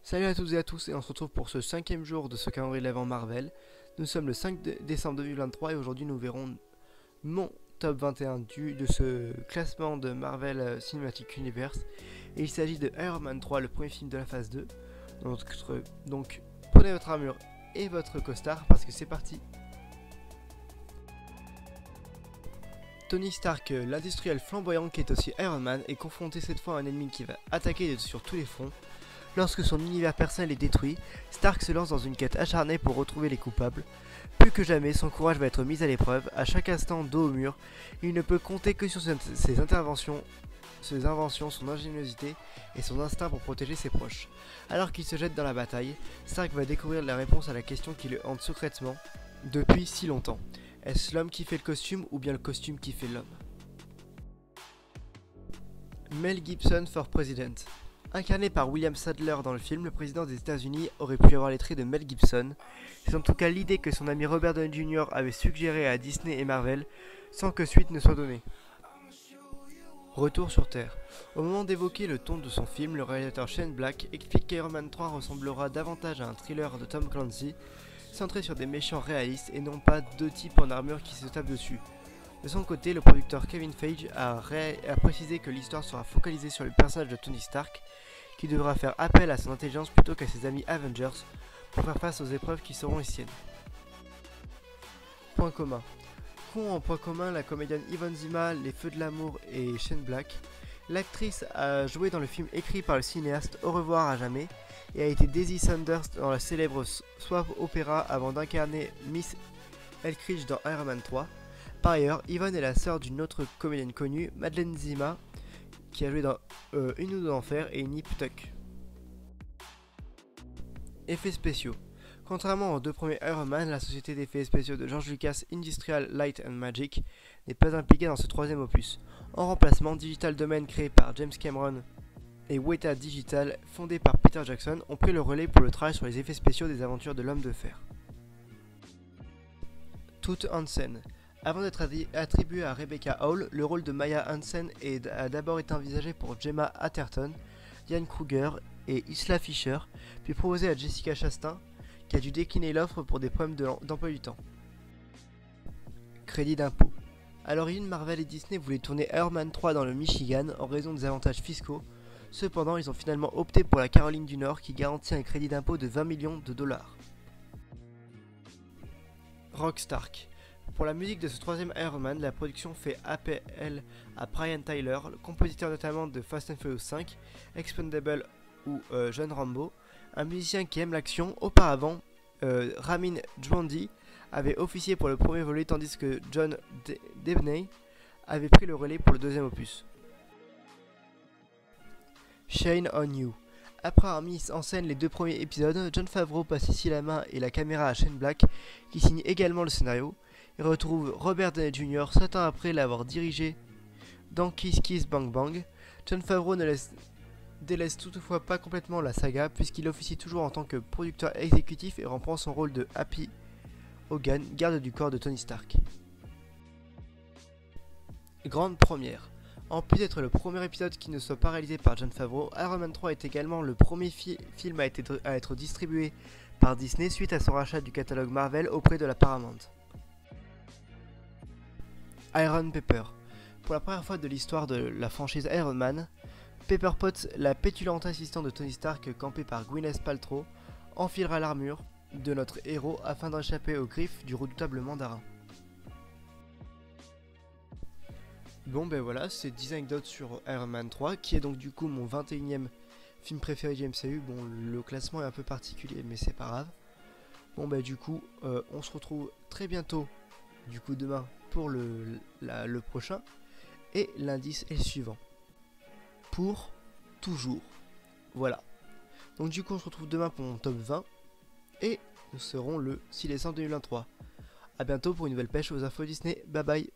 Salut à toutes et à tous et on se retrouve pour ce 5e jour de ce calendrier de l'Avent Marvel. Nous sommes le 5 décembre 2023 et aujourd'hui nous verrons mon top 21 de ce classement de Marvel Cinematic Universe. Et il s'agit de Iron Man 3, le premier film de la phase 2. Donc prenez votre armure et votre costard parce que c'est parti. Tony Stark, l'industriel flamboyant qui est aussi Iron Man, est confronté cette fois à un ennemi qui va attaquer sur tous les fronts. Lorsque son univers personnel est détruit, Stark se lance dans une quête acharnée pour retrouver les coupables. Plus que jamais, son courage va être mis à l'épreuve, à chaque instant dos au mur. Il ne peut compter que sur ses inventions, son ingéniosité et son instinct pour protéger ses proches. Alors qu'il se jette dans la bataille, Stark va découvrir la réponse à la question qui le hante secrètement depuis si longtemps. Est-ce l'homme qui fait le costume ou bien le costume qui fait l'homme? Mel Gibson for President. Incarné par William Sadler dans le film, le président des États-Unis aurait pu avoir les traits de Mel Gibson. C'est en tout cas l'idée que son ami Robert Downey Jr. avait suggérée à Disney et Marvel, sans que suite ne soit donnée. Retour sur Terre. Au moment d'évoquer le ton de son film, le réalisateur Shane Black explique qu'Iron Man 3 ressemblera davantage à un thriller de Tom Clancy, centré sur des méchants réalistes et non pas deux types en armure qui se tapent dessus. De son côté, le producteur Kevin Feige a précisé que l'histoire sera focalisée sur le personnage de Tony Stark, qui devra faire appel à son intelligence plutôt qu'à ses amis Avengers pour faire face aux épreuves qui seront les siennes. Point commun. En point commun la comédienne Yvonne Zima, Les Feux de l'amour et Shane Black. L'actrice a joué dans le film écrit par le cinéaste Au revoir à jamais et a été Daisy Sanders dans la célèbre soap opéra avant d'incarner Miss Elkridge dans Iron Man 3. Par ailleurs, Yvonne est la sœur d'une autre comédienne connue, Madeleine Zima, qui a joué dans Une ou deux d'enfer et Nip Tuck. Effets spéciaux. Contrairement aux deux premiers Iron Man, la société d'effets spéciaux de George Lucas Industrial Light and Magic n'est pas impliquée dans ce troisième opus. En remplacement, Digital Domain créé par James Cameron et Weta Digital fondé par Peter Jackson ont pris le relais pour le travail sur les effets spéciaux des aventures de l'Homme de Fer. Toute Hansen. Avant d'être attribué à Rebecca Hall, le rôle de Maya Hansen a d'abord été envisagé pour Gemma Atherton, Diane Kruger et Isla Fisher, puis proposé à Jessica Chastain, qui a dû décliner l'offre pour des problèmes d'emploi du temps. Crédit d'impôt. À l'origine, Marvel et Disney voulaient tourner Iron Man 3 dans le Michigan en raison des avantages fiscaux. Cependant, ils ont finalement opté pour la Caroline du Nord qui garantit un crédit d'impôt de 20 millions de dollars. Rock Stark. Pour la musique de ce troisième Iron Man, la production fait appel à Brian Tyler, le compositeur notamment de Fast and Furious 5, Expendable ou John Rambo, un musicien qui aime l'action. Auparavant, Ramin Djawadi avait officié pour le premier volet tandis que John Debney avait pris le relais pour le deuxième opus. Shane on You. Après avoir mis en scène les deux premiers épisodes, Jon Favreau passe ici la main et la caméra à Shane Black, qui signe également le scénario. Il retrouve Robert Downey Jr. 7 ans après l'avoir dirigé dans Kiss Kiss Bang Bang. Jon Favreau ne délaisse toutefois pas complètement la saga puisqu'il officie toujours en tant que producteur exécutif et reprend son rôle de Happy Hogan, garde du corps de Tony Stark. Grande première. En plus d'être le premier épisode qui ne soit pas réalisé par Jon Favreau, Iron Man 3 est également le premier film à être distribué par Disney suite à son rachat du catalogue Marvel auprès de la Paramount. Iron Pepper. Pour la première fois de l'histoire de la franchise Iron Man, Pepper Potts, la pétulante assistante de Tony Stark campée par Gwyneth Paltrow, enfilera l'armure de notre héros afin d'échapper aux griffes du redoutable mandarin. Bon ben voilà, c'est 10 anecdotes sur Iron Man 3, qui est donc du coup mon 21e film préféré du MCU. Bon, le classement est un peu particulier, mais c'est pas grave. Bon ben du coup, on se retrouve très bientôt, du coup demain, pour le prochain. Et l'indice est le suivant. Pour toujours. Voilà. Donc du coup, on se retrouve demain pour mon top 20. Et nous serons le 6 décembre 2023. A bientôt pour une nouvelle pêche aux infos Disney. Bye bye.